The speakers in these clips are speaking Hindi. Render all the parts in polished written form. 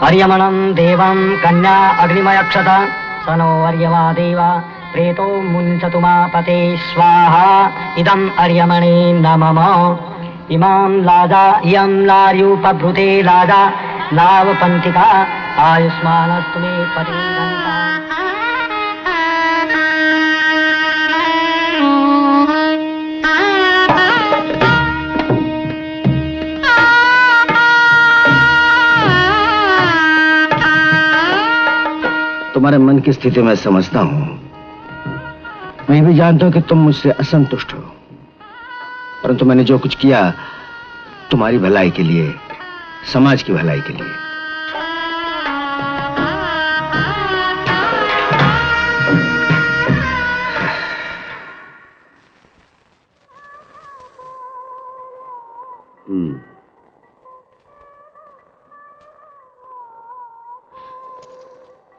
अर्यमणं देवं कन्या अग्निमयक्षत स नो अर्यमा देवा प्रेतो मुञ्चतु मा पते स्वाहा इदम् अर्यमणे न मम इमां लाजा इयं लार्युपभृते लाजा लावपन्थिका आयुष्मानस्तु मे पते गङ्गा। तुम्हारे मन की स्थिति मैं समझता हूं। मैं भी जानता हूं कि तुम मुझसे असंतुष्ट हो, परंतु मैंने जो कुछ किया तुम्हारी भलाई के लिए, समाज की भलाई के लिए।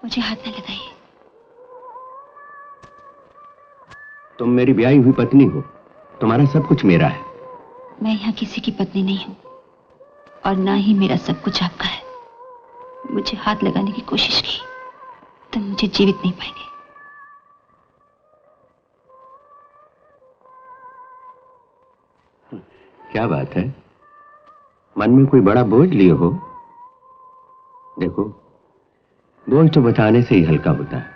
मुझे हाथ न लगाइए। तुम मेरी ब्याही हुई पत्नी हो, तुम्हारा सब कुछ मेरा है। मैं यहाँ किसी की पत्नी नहीं हूँ और ना ही मेरा सब कुछ आपका है। मुझे हाथ लगाने की कोशिश की तो मुझे जीवित नहीं पाएंगे। क्या बात है, मन में कोई बड़ा बोझ लिए हो? देखो, बोझ तो बताने से ही हल्का होता है,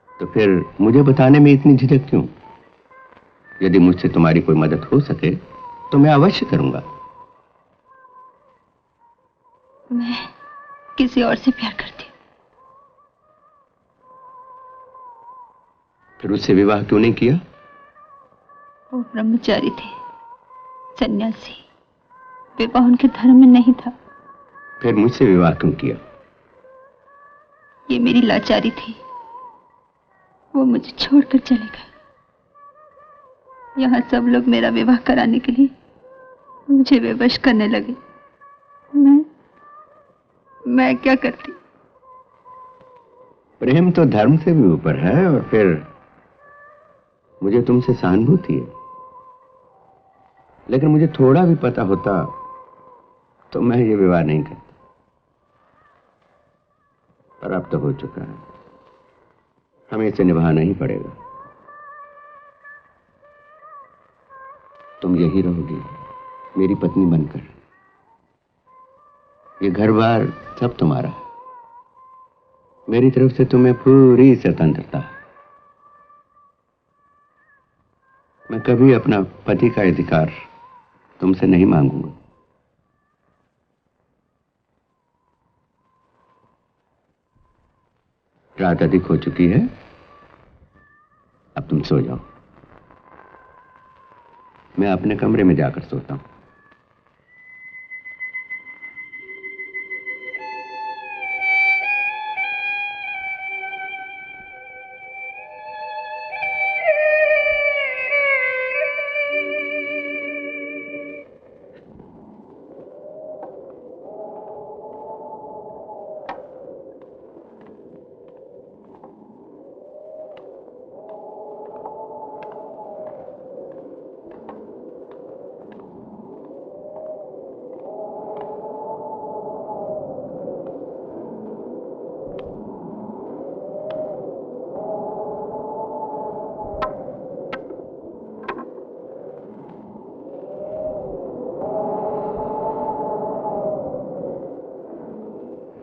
तो फिर मुझे बताने में इतनी झिझक क्यों? यदि मुझसे तुम्हारी कोई मदद हो सके तो मैं अवश्य करूंगा। मैं किसी और से प्यार करती हूँ। फिर उससे विवाह क्यों नहीं किया? वो ब्रह्मचारी थे, सन्यासी, विवाह उनके धर्म में नहीं था। फिर मुझसे विवाह क्यों किया? ये मेरी लाचारी थी। वो मुझे छोड़कर चले गए। यहाँ सब लोग मेरा विवाह कराने के लिए मुझे बेवश करने लगे। मैं क्या करती? प्रेम तो धर्म से भी ऊपर है, और फिर मुझे तुमसे सहानुभूति है। लेकिन मुझे थोड़ा भी पता होता तो मैं ये विवाह नहीं करता। पर अब तो हो चुका है, हमें इसे निभाना ही पड़ेगा। तुम यही रहोगी मेरी पत्नी बनकर। ये घर बार सब तुम्हारा है। मेरी तरफ से तुम्हें पूरी स्वतंत्रता है। मैं कभी अपना पति का अधिकार तुमसे नहीं मांगूंगा। रात अधिक हो चुकी है, अब तुम सो जाओ। मैं अपने कमरे में जाकर सोता हूं।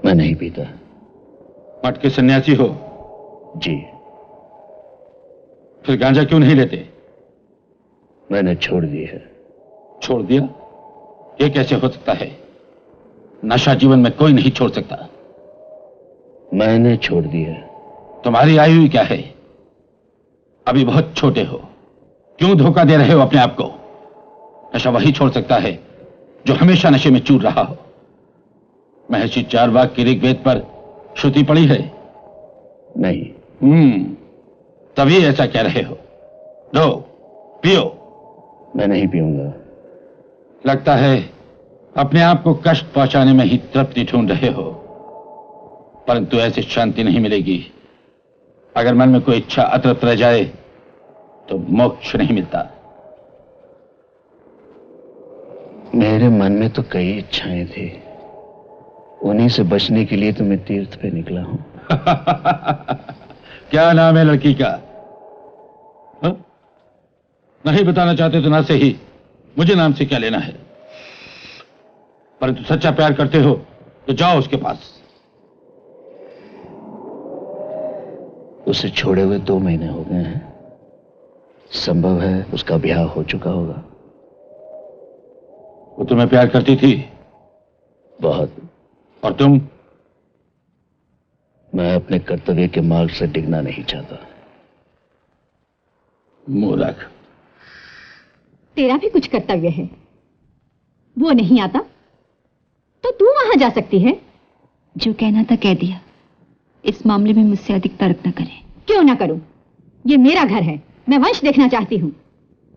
मैं नहीं पीता। मठ के सन्यासी हो? जी। फिर गांजा क्यों नहीं लेते? मैंने छोड़ दी है। छोड़ दिया? ये कैसे हो सकता है? नशा जीवन में कोई नहीं छोड़ सकता। मैंने छोड़ दी है। तुम्हारी आयु क्या है? अभी बहुत छोटे हो। क्यों धोखा दे रहे हो अपने आप को? नशा वही छोड़ सकता है जो हमेशा नशे में चूर रहा हो। महर्षि चारवाक की ऋग्वेद पर श्रुति पड़ी है? नहीं। तभी ऐसा कह रहे हो। लो, पियो। मैं नहीं पीऊंगा। लगता है अपने आप को कष्ट पहुंचाने में ही तृप्ति ढूंढ रहे हो, परंतु ऐसी शांति नहीं मिलेगी। अगर मन में कोई इच्छा अतृप्त रह जाए तो मोक्ष नहीं मिलता। मेरे मन में तो कई इच्छाएं थी, उन्हीं से बचने के लिए तो मैं तीर्थ पे निकला हूं। क्या नाम है लड़की का? हा? नहीं बताना चाहते तो ना से ही, मुझे नाम से क्या लेना है। परंतु सच्चा प्यार करते हो तो जाओ उसके पास। उसे छोड़े हुए 2 महीने हो गए हैं। संभव है उसका ब्याह हो चुका होगा। वो तुम्हें प्यार करती थी? बहुत। और तुम? मैं अपने कर्तव्य के मार्ग से डिगना नहीं चाहता। मूर्ख। तेरा भी कुछ कर्तव्य है। वो नहीं आता तो तू वहां जा सकती है। जो कहना था कह दिया। इस मामले में मुझसे अधिक तर्क न करें। क्यों ना करूं? ये मेरा घर है, मैं वंश देखना चाहती हूं।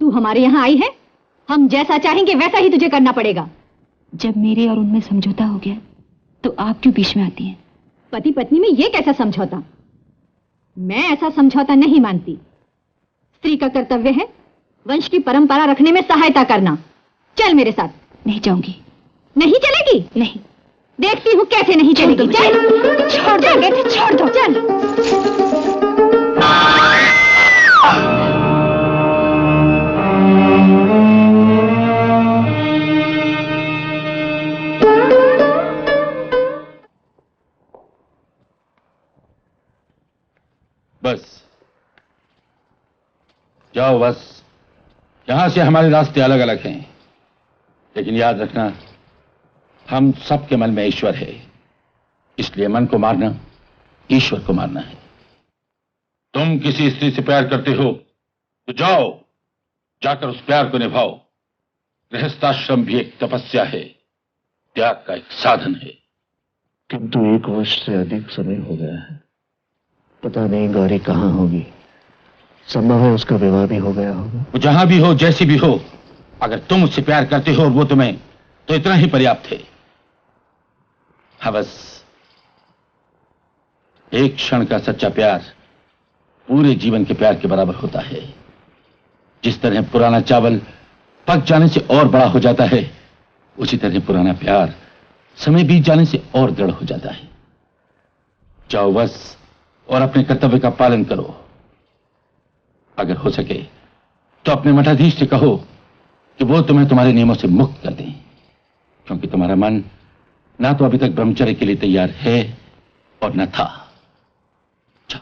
तू हमारे यहाँ आई है, हम जैसा चाहेंगे वैसा ही तुझे करना पड़ेगा। जब मेरे और उनमें समझौता हो गया तो आप क्यों बीच में आती हैं? पति पत्नी में ये कैसा समझौता? मैं ऐसा समझौता नहीं मानती। स्त्री का कर्तव्य है वंश की परंपरा रखने में सहायता करना। चल मेरे साथ। नहीं जाऊंगी। नहीं चलेगी? नहीं। देखती हूँ कैसे नहीं चलेगी। चल। छोड़ दो, छोड़ दो, चल। बस जाओ, बस। यहां से हमारे रास्ते अलग अलग हैं, लेकिन याद रखना हम सबके मन में ईश्वर है, इसलिए मन को मारना ईश्वर को मारना है। तुम किसी स्त्री से प्यार करते हो तो जाओ, जाकर उस प्यार को निभाओ। गृहस्थाश्रम भी एक तपस्या है, त्याग का एक साधन है। किंतु 1 वर्ष से अधिक समय हो गया है। पता नहीं गौरी कहाँ होगी। संभव है उसका विवाह भी हो गया होगा। वो जहां भी हो, जैसी भी हो, अगर तुम उससे प्यार करते हो और वो तुम्हें, तो इतना ही पर्याप्त है। हाँ, बस एक क्षण का सच्चा प्यार पूरे जीवन के प्यार के बराबर होता है। जिस तरह पुराना चावल पक जाने से और बड़ा हो जाता है, उसी तरह पुराना प्यार समय बीत जाने से और दृढ़ हो जाता है। जाओ बस, और अपने कर्तव्य का पालन करो। अगर हो सके तो अपने मठाधीश से कहो कि वो तुम्हें तुम्हारे नियमों से मुक्त कर दें, क्योंकि तुम्हारा मन ना तो अभी तक ब्रह्मचर्य के लिए तैयार है और न था। जाओ।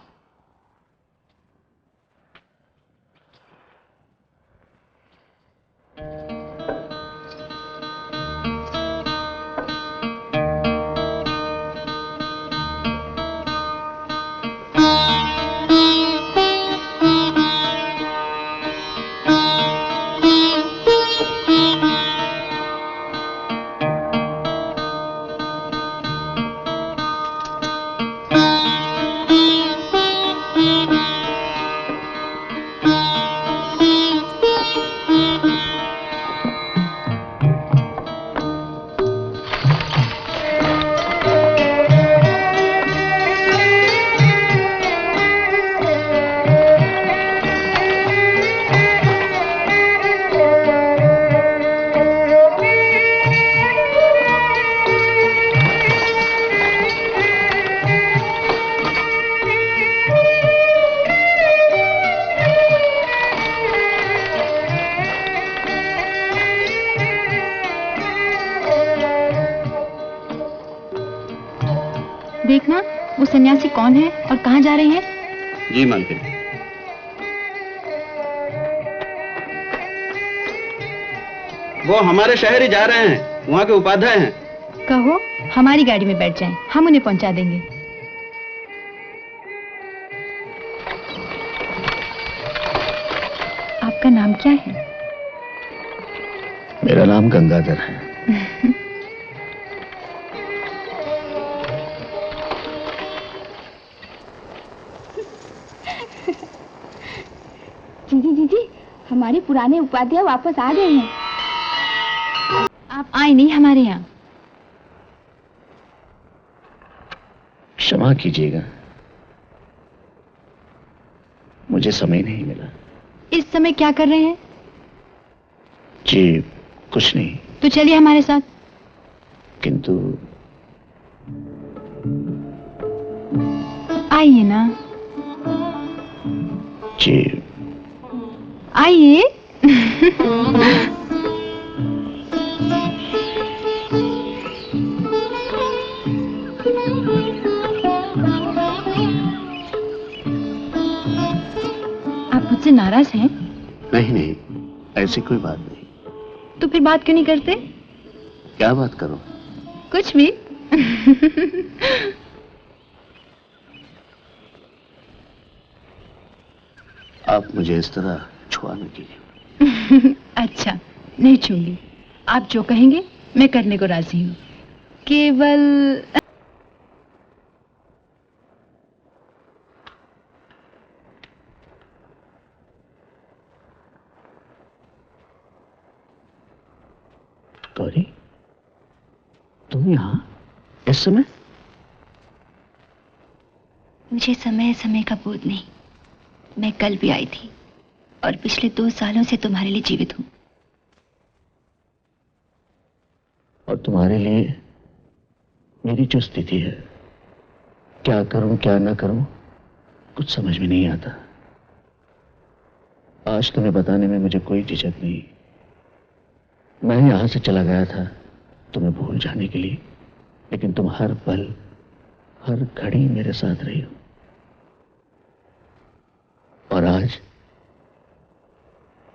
देखना वो सन्यासी कौन है और कहाँ जा रहे हैं। जी मालकिन। वो हमारे शहर ही जा रहे हैं, वहाँ के उपाध्याय हैं। कहो हमारी गाड़ी में बैठ जाएं, हम उन्हें पहुंचा देंगे। आपका नाम क्या है? मेरा नाम गंगाधर है। जीजी जीजी, हमारे पुराने उपाध्याय वापस आ गए हैं। आप आए नहीं हमारे यहाँ। क्षमा कीजिएगा, मुझे समय नहीं मिला। इस समय क्या कर रहे हैं? जी कुछ नहीं। तो चलिए हमारे साथ। किंतु आइए ना, जी आइए। आप मुझसे नाराज हैं? नहीं नहीं, ऐसी कोई बात नहीं। तो फिर बात क्यों नहीं करते? क्या बात करूं? कुछ भी। आप मुझे इस तरह छुआ न कीजिए। अच्छा, नहीं छूंगी। आप जो कहेंगे मैं करने को राजी हूँ। केवल गौरी, तुम यहाँ इस समय? मुझे समय समय का बोध नहीं। मैं कल भी आई थी और पिछले 2 सालों से तुम्हारे लिए जीवित हूं। और तुम्हारे लिए मेरी जो स्थिति है, क्या करूं क्या ना करूं, कुछ समझ में नहीं आता। आज तुम्हें बताने में मुझे कोई झिझक नहीं। मैं यहां से चला गया था तुम्हें भूल जाने के लिए, लेकिन तुम हर पल हर घड़ी मेरे साथ रही हो। और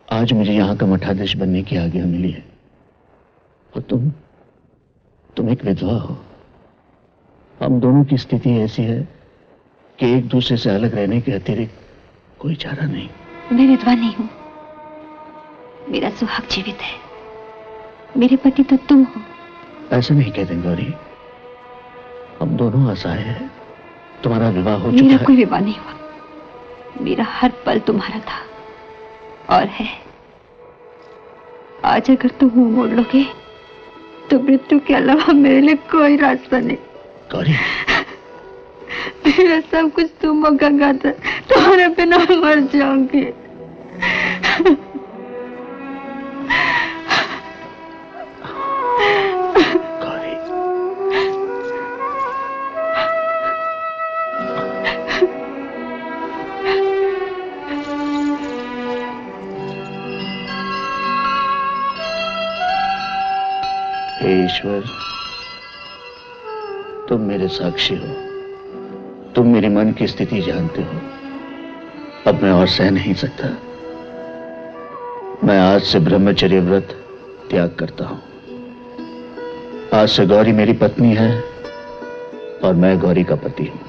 आज मुझे यहां का मठाधीश बनने की आज्ञा मिली है। और तुम एक विधवा हो। हम दोनों की स्थिति ऐसी है कि एक दूसरे से अलग रहने के अतिरिक्त कोई चारा नहीं। मैं विधवा नहीं हूं। मेरा सुहाग जीवित है। मेरे पति तो तुम हो। ऐसा नहीं कहते गौरी, हम दोनों असहाय हैं। तुम्हारा विवाह हो चुका है। मेरा कोई विवाह नहीं हुआ। मेरा हर पल तुम्हारा था और है। आज अगर तुम मुंह मोड़ लोगे तो मृत्यु के अलावा मेरे लिए कोई रास्ता नहीं। गौरी, मेरा सब कुछ तुम हो गंगाधर। तुम्हारे बिना मर जाऊंगी। गौरी, हे ईश्वर, तुम मेरे साक्षी हो। तुम मेरे मन की स्थिति जानते हो। अब मैं और सह नहीं सकता। मैं आज से ब्रह्मचर्य व्रत त्याग करता हूं। आज से गौरी मेरी पत्नी है और मैं गौरी का पति हूं।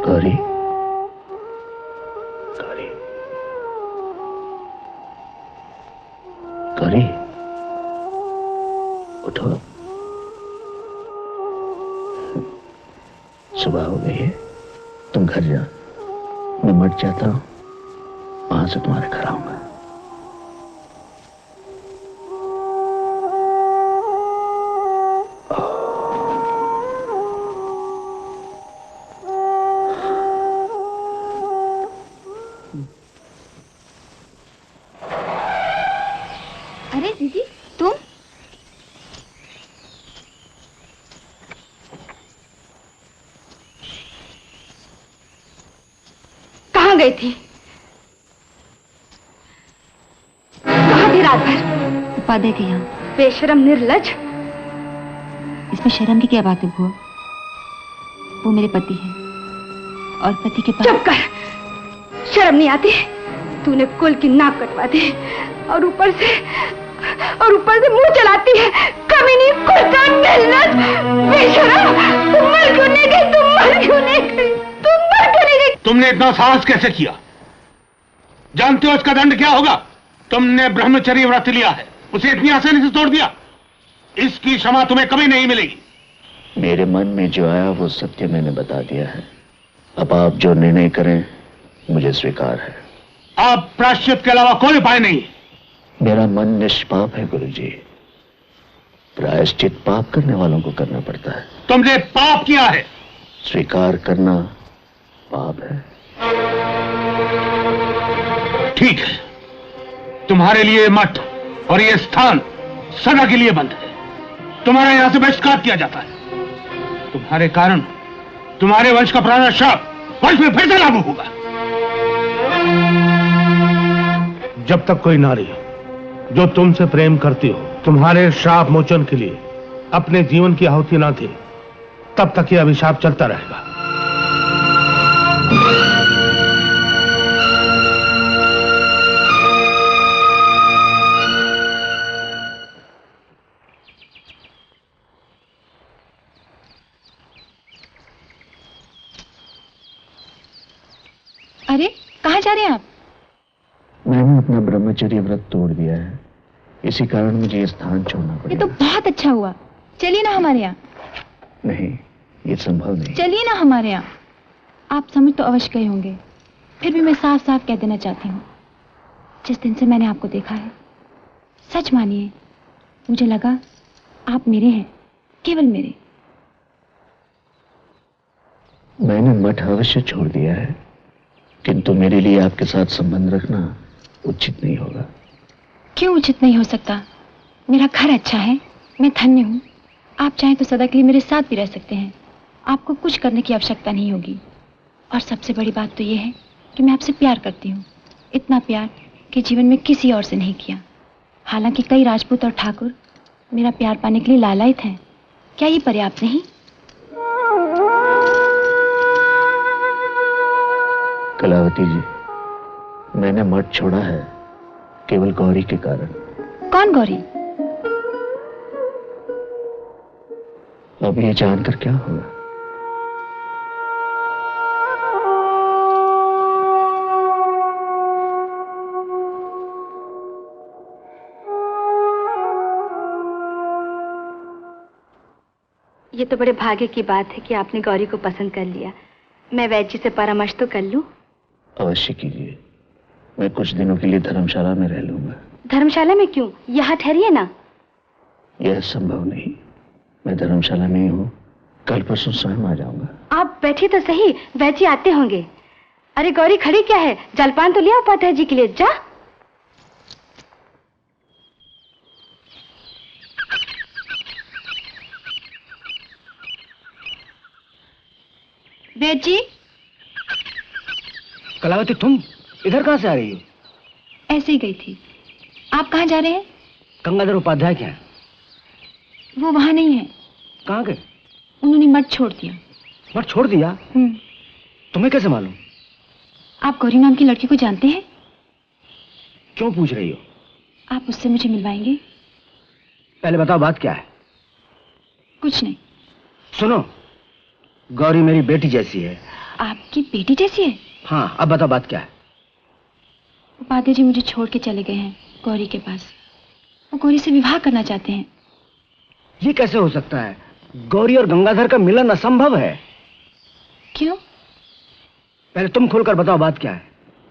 गौरी, गौरी, गौरी, उठो। सुबह हो गई है, तुम घर जाओ। मैं मट जाता हूं, वहां से तुम्हारे घर आऊंगा। अरे दीदी, तुम? कहाँ गई थी? कहाँ थी रात भर? उपाध्याय के यहाँ। बेशरम, निर्लज। इसमें शर्म की क्या बात है बुआ? वो मेरे पति हैं और पति के पास। चुप कर। शर्म नहीं आती? तूने कुल की नाक कटवा दी और ऊपर से मुंह चलाती है। कमीनी, कुत्ता, निर्लज, बेशरम। तुम मर क्यों नहीं गई? तुम मर क्यों नहीं गई? तुमने इतना साहस कैसे किया? जानते हो इसका दंड क्या होगा? तुमने ब्रह्मचर्य व्रत लिया है, उसे इतनी आसानी से तोड़ दिया। इसकी क्षमा तुम्हें कभी नहीं मिलेगी। मेरे मन में जो आया वो सत्य मैंने बता दिया है। अब आप जो निर्णय करें मुझे स्वीकार है। आप प्रायश्चित के अलावा कोई उपाय नहीं। मेरा मन निष्पाप है गुरुजी। प्रायश्चित पाप करने वालों को करना पड़ता है। तुमने पाप किया है। स्वीकार करना पाप है। ठीक है, तुम्हारे लिए मठ और ये स्थान सदा के लिए बंद है। तुम्हारा यहां से बहिष्कार किया जाता है। तुम्हारे कारण तुम्हारे वंश का पुराना शाप वंश में फिर से लागू होगा। जब तक कोई नारी जो तुमसे प्रेम करती हो तुम्हारे श्राप मोचन के लिए अपने जीवन की आहुति ना दे, तब तक यह अभिशाप चलता रहेगा। अरे कहाँ जा रहे हैं आप? मैंने अपना ब्रह्मचर्य व्रत तोड़ दिया है, इसी कारण मुझे ये स्थान छोड़ना ये पड़ेगा। तो बहुत अच्छा हुआ। चलिए ना हमारे यहाँ। नहीं, ये संभव नहीं। चलिए ना हमारे यहाँ। आप समझ तो अवश्य गए होंगे, फिर भी मैं साफ साफ कह देना चाहती हूँ, जिस दिन से मैंने आपको देखा है, सच मानिए मुझे लगा आप मेरे हैं, केवल मेरे। मैंने मठ अवश्य छोड़ दिया है, किंतु मेरे लिए आपके साथ संबंध रखना उचित नहीं होगा। क्यों उचित नहीं हो सकता? मेरा घर अच्छा है, मैं धन्य हूँ। आप चाहें तो सदा के लिए मेरे साथ भी रह सकते हैं। आपको कुछ करने की आवश्यकता नहीं होगी। और सबसे बड़ी बात तो यह है कि मैं आपसे प्यार करती हूँ, इतना प्यार कि जीवन में किसी और से नहीं किया। हालांकि कई राजपूत और ठाकुर मेरा प्यार पाने के लिए लालायित हैं। क्या ये पर्याप्त नहीं? कलावती जी, मैंने मठ छोड़ा है केवल गौरी के कारण। कौन गौरी? अब ये जानकर क्या होगा? ये तो बड़े भाग्य की बात है कि आपने गौरी को पसंद कर लिया। मैं वैद्य जी से परामर्श तो कर लूं? अवश्य कीजिए। मैं कुछ दिनों के लिए धर्मशाला में रह लूंगा। धर्मशाला में क्यों? यहाँ ठहरिए ना। यह संभव नहीं। मैं धर्मशाला में ही हूँ, कल परसों स्वयं आ जाऊंगा। आप बैठिए तो सही, वैद्य जी आते होंगे। अरे गौरी खड़ी क्या है? जलपान तो लिया उपाध्याय जी के लिए। जा। वैद्य जी। कलावती, तुम इधर कहाँ से आ रही हो? ऐसे ही गई थी। आप कहाँ जा रहे हैं? गंगाधर उपाध्याय क्या है? वो वहां नहीं है। कहाँ गए? उन्होंने मठ छोड़ दिया। मठ छोड़ दिया? तुम्हें कैसे मालूम? आप गौरी नाम की लड़की को जानते हैं? क्यों पूछ रही हो? आप उससे मुझे मिलवाएंगे? पहले बताओ बात क्या है? कुछ नहीं। सुनो, गौरी मेरी बेटी जैसी है। आपकी बेटी जैसी है? हाँ, अब बताओ बात क्या है? उपाध्याय जी मुझे छोड़ के चले गए हैं गौरी के पास। वो गौरी से विवाह करना चाहते हैं। ये कैसे हो सकता है? गौरी और गंगाधर का मिलन असंभव है। क्यों? पहले तुम खुलकर बताओ बात क्या है?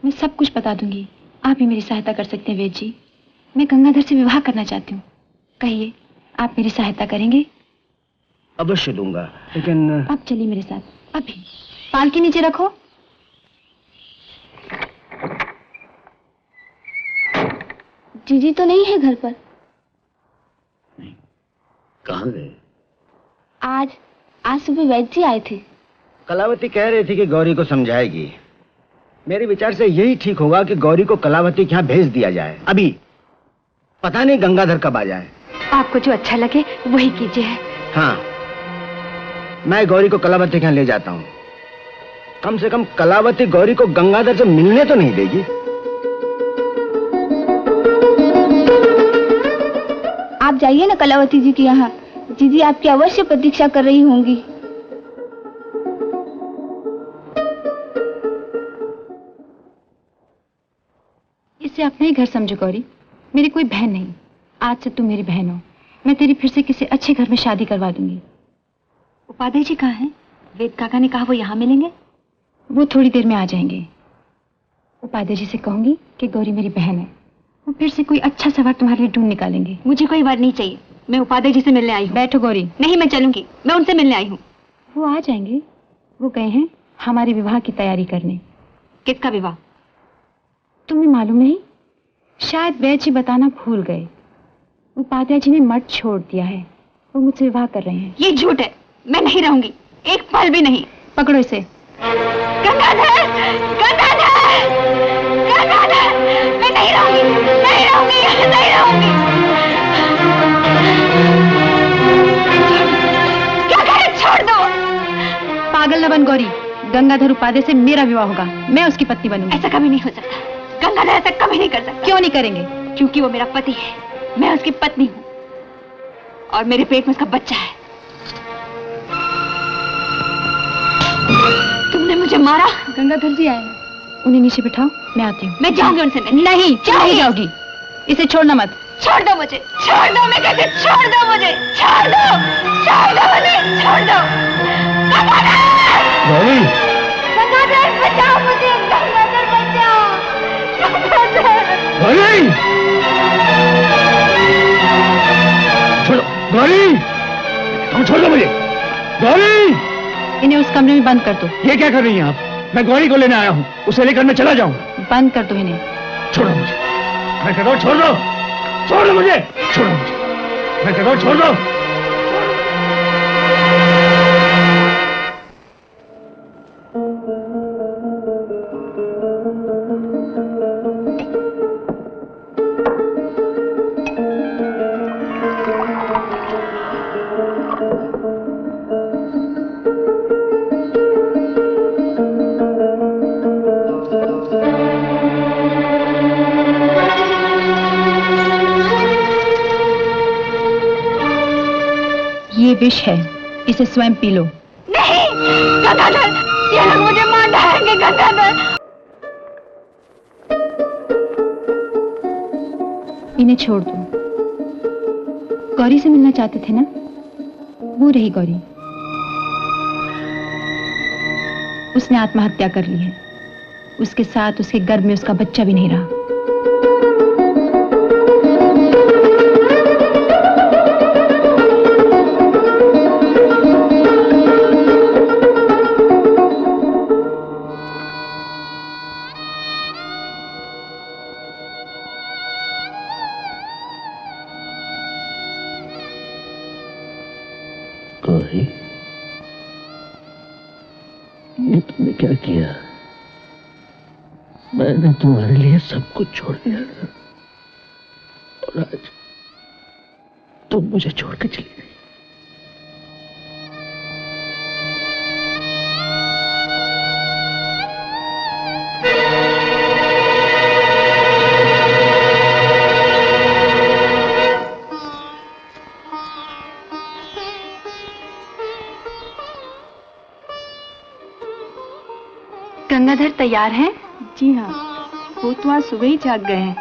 मैं सब कुछ बता दूंगी। आप ही मेरी सहायता कर सकते हैं वैद्य जी। मैं गंगाधर से विवाह करना चाहती हूँ। कहिए, आप मेरी सहायता करेंगे? अवश्य दूंगा, लेकिन आप चलिए मेरे साथ अभी। पाल के नीचे रखो। जीजी तो नहीं है घर पर? नहीं। कहाँ गए? आज सुबह वैद्य जी आए थे। कलावती कह रही थी कि गौरी को समझाएगी। मेरे विचार से यही ठीक होगा कि गौरी को कलावती के यहाँ भेज दिया जाए अभी। पता नहीं गंगाधर कब आ जाए। आपको जो अच्छा लगे वही कीजिए। हाँ, मैं गौरी को कलावती के यहाँ ले जाता हूँ। कम से कम कलावती गौरी को गंगाधर से मिलने तो नहीं देगी। आप जाइए ना कलावती जी के यहाँ। जीजी आपकी अवश्य प्रतीक्षा कर रही होंगी। इसे अपना ही घर समझो गौरी, मेरी कोई बहन नहीं। आज से तुम मेरी बहन हो। मैं तेरी फिर से किसी अच्छे घर में शादी करवा दूंगी। उपाध्याय जी कहाँ हैं? वेद काका ने कहा वो यहाँ मिलेंगे। वो थोड़ी देर में आ जाएंगे। उपाध्याय जी से कहूंगी कि गौरी मेरी बहन है, वो फिर से कोई अच्छा सा वर तुम्हारे लिए ढूंढ निकालेंगे। मुझे कोई वर नहीं चाहिए, मैं उपाध्याय जी से मिलने आई हूँ। बैठो गौरी। नहीं, मैं चलूंगी, मैं उनसे मिलने आई हूँ। वो आ जाएंगे, वो गए हैं हमारे विवाह की तैयारी करने। किसका विवाह? तुम्हें मालूम नहीं? शायद वैद जी बताना भूल गए। उपाध्याय जी ने मठ छोड़ दिया है, वो मुझसे विवाह कर रहे हैं। ये झूठ है, मैं नहीं रहूंगी, एक पल भी नहीं। पकड़ो इसे। गंगाधर! गंगाधर! गंगाधर! मैं नहीं रहूंगी, नहीं रहूंगी, नहीं रहूंगी। क्या करे? छोड़ दो। पागल न बन गौरी, गंगाधर उपाध्याय से मेरा विवाह होगा, मैं उसकी पत्नी बनूंगी। ऐसा कभी नहीं हो सकता। गंगाधर ऐसा कभी नहीं कर सकता। क्यों नहीं करेंगे? क्योंकि वो मेरा पति है, मैं उसकी पत्नी हूँ और मेरे पेट में उसका बच्चा है। तुमने मुझे मारा। गंगाधर जी आए, उन्हें नीचे बिठाओ, मैं आती हूँ। मैं जाऊंगी उनसे मिलने। नहीं, नहीं जाओगी। इसे छोड़ना मत। छोड़ दो मुझे, छोड़ दो, मैं कहती हूँ, छोड़ दो मुझे, छोड़ दो, छोड़ दो मुझे, छोड़ दो। गौरी! गंगाधर बचाओ मुझे, गंगाधर बचाओ, गंगाधर। गौरी! छोड़ो, गौरी! तुम छोड़ दो मुझे। गौरी! इन्हें उस कमरे में बंद कर दो। ये क्या कर रही हैं आप? मैं गौरी को लेने आया हूँ, उसे लेकर मैं चला जाऊँ। बंद कर दो इन्हें। छोड़ो मुझे, मैं कह रहा हूँ छोड़ दो, छोड़ दो मुझे, छोड़ो मुझे, मैं कह रहा हूँ छोड़ दो। ये विष है, इसे स्वयं पी लो। नहीं, गंगाधर, ये लोग मुझे मार डालेंगे, गंगाधर। इन्हें छोड़ दो। गौरी से मिलना चाहते थे ना? वो रही गौरी। उसने आत्महत्या कर ली है। उसके साथ उसके गर्भ में उसका बच्चा भी नहीं रहा। गौरी, ये तुमने क्या किया? मैंने तुम्हारे लिए सब कुछ छोड़ दिया था और आज तुम मुझे छोड़ के चली गई। गंगाधर तैयार हैं? जी हाँ, वो तो आज सुबह ही जाग गए हैं।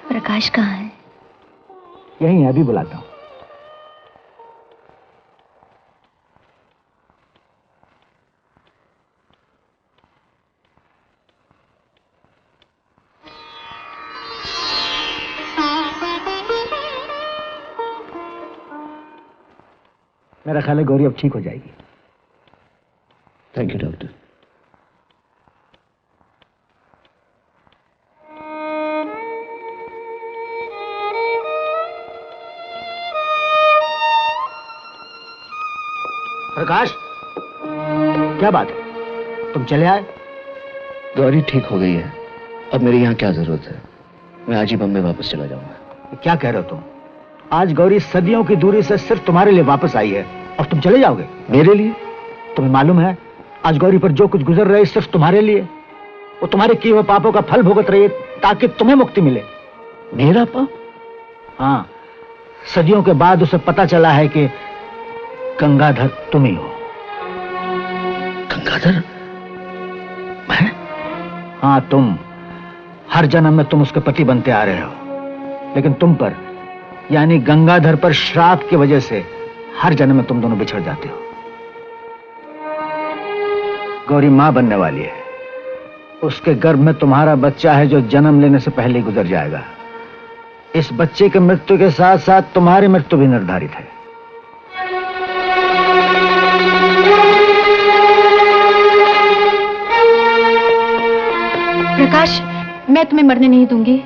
प्रकाश कहाँ है? यहीं अभी बुलाता हूँ। मेरा ख्याल है गौरी अब ठीक हो जाएगी। Thank you doctor. प्रकाश, क्या बात है? तुम चले आए? गौरी ठीक हो गई है, अब मेरी यहाँ क्या जरूरत है? मैं आज ही बम्बई वापस चला जाऊंगा। क्या कह रहे हो तुम? आज गौरी सदियों की दूरी से सिर्फ तुम्हारे लिए वापस आई है और तुम चले जाओगे? मेरे लिए? तुम्हें मालूम है आज गौरी पर जो कुछ गुजर रहा है सिर्फ तुम्हारे लिए। वो तुम्हारे किए हुए पापों का फल भुगत रही है ताकि तुम्हें मुक्ति मिले। मेरा पाप? हाँ, सदियों के बाद उसे पता चला है कि गंगाधर तुम ही हो। गंगाधर? मैं? हाँ, तुम। हर जन्म में तुम उसके पति बनते आ रहे हो, लेकिन तुम पर यानी गंगाधर पर श्राप की वजह से हर जन्म में तुम दोनों बिछड़ जाते हो। गौरी मां बनने वाली है। उसके गर्भ में तुम्हारा बच्चा है जो जन्म लेने से पहले ही गुजर जाएगा। इस बच्चे की मृत्यु के साथ साथ तुम्हारी मृत्यु भी निर्धारित है। प्रकाश, मैं तुम्हें मरने नहीं दूंगी।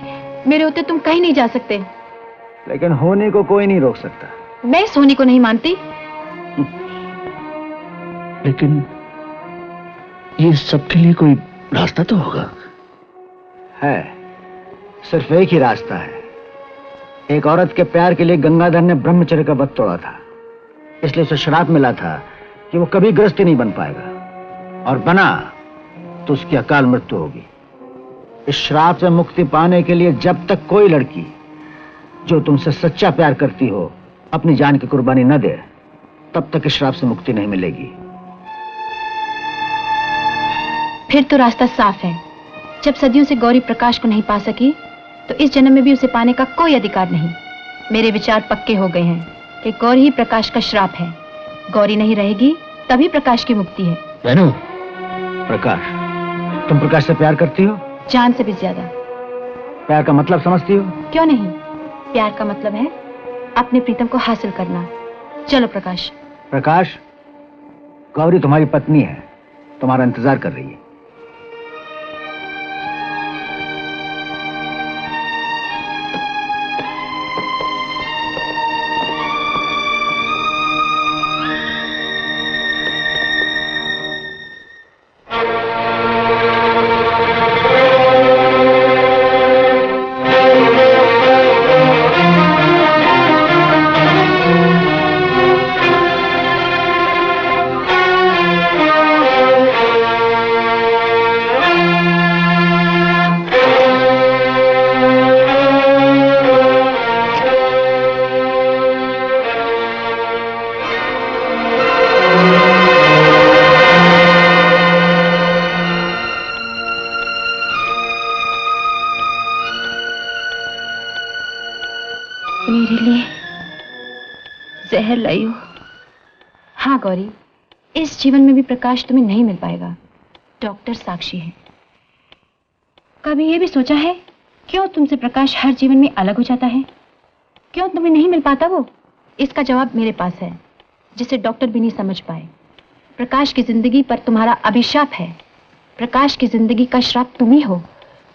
मेरे होते तुम कहीं नहीं जा सकते। लेकिन होने को कोई नहीं रोक सकता। मैं इस होने को नहीं मानती। लेकिन ये सबके लिए कोई रास्ता तो होगा। है, सिर्फ एक ही रास्ता है। एक औरत के प्यार के लिए गंगाधर ने ब्रह्मचर्य का व्रत तोड़ा था, इसलिए उसे श्राप मिला था कि वो कभी गृहस्थी नहीं बन पाएगा, और बना तो उसकी अकाल मृत्यु होगी। इस श्राप से मुक्ति पाने के लिए जब तक कोई लड़की जो तुमसे सच्चा प्यार करती हो अपनी जान की कुर्बानी न दे, तब तक इस श्राप से मुक्ति नहीं मिलेगी। फिर तो रास्ता साफ है। जब सदियों से गौरी प्रकाश को नहीं पा सकी, तो इस जन्म में भी उसे पाने का कोई अधिकार नहीं। मेरे विचार पक्के हो गए हैं कि गौरी ही प्रकाश का श्राप है। गौरी नहीं रहेगी तभी प्रकाश की मुक्ति है। रेनू, प्रकाश, तुम प्रकाश से प्यार करती हो? जान से भी ज्यादा। प्यार का मतलब समझती हो? क्यों नहीं। प्यार का मतलब है अपने प्रीतम को हासिल करना। चलो प्रकाश। प्रकाश, गौरी तुम्हारी पत्नी है, तुम्हारा इंतजार कर रही है। जहर लाई हो। हाँ गौरी, इस जीवन में भी प्रकाश तुम्हें नहीं मिल पाएगा। डॉक्टर साक्षी है। कभी ये भी सोचा है क्यों तुमसे प्रकाश हर जीवन में अलग हो जाता है? क्यों तुम्हें नहीं मिल पाता वो? इसका जवाब मेरे पास है, जिसे डॉक्टर भी नहीं समझ पाए। प्रकाश की जिंदगी पर तुम्हारा अभिशाप है। प्रकाश की जिंदगी का श्राप तुम ही हो।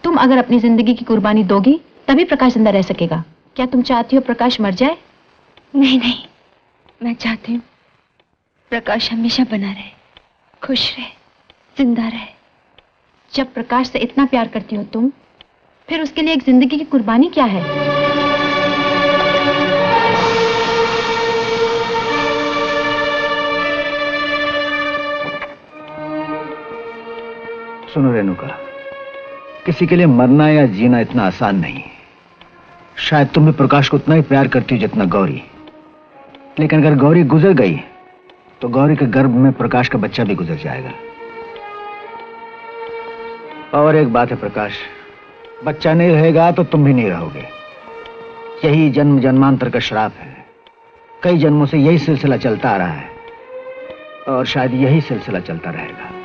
तुम अगर अपनी जिंदगी की कुर्बानी दोगी तभी प्रकाश जिंदा रह सकेगा। क्या तुम चाहती हो प्रकाश मर जाए? नहीं नहीं, मैं चाहती हूँ प्रकाश हमेशा बना रहे, खुश रहे, जिंदा रहे। जब प्रकाश से इतना प्यार करती हो तुम, फिर उसके लिए एक जिंदगी की कुर्बानी क्या है? सुनो रेणुका, किसी के लिए मरना या जीना इतना आसान नहीं। शायद तुम भी प्रकाश को उतना ही प्यार करती हो जितना गौरी, लेकिन अगर गौरी गुजर गई तो गौरी के गर्भ में प्रकाश का बच्चा भी गुजर जाएगा। और एक बात है प्रकाश, बच्चा नहीं रहेगा तो तुम भी नहीं रहोगे। यही जन्म जन्मांतर का श्राप है। कई जन्मों से यही सिलसिला चलता आ रहा है और शायद यही सिलसिला चलता रहेगा।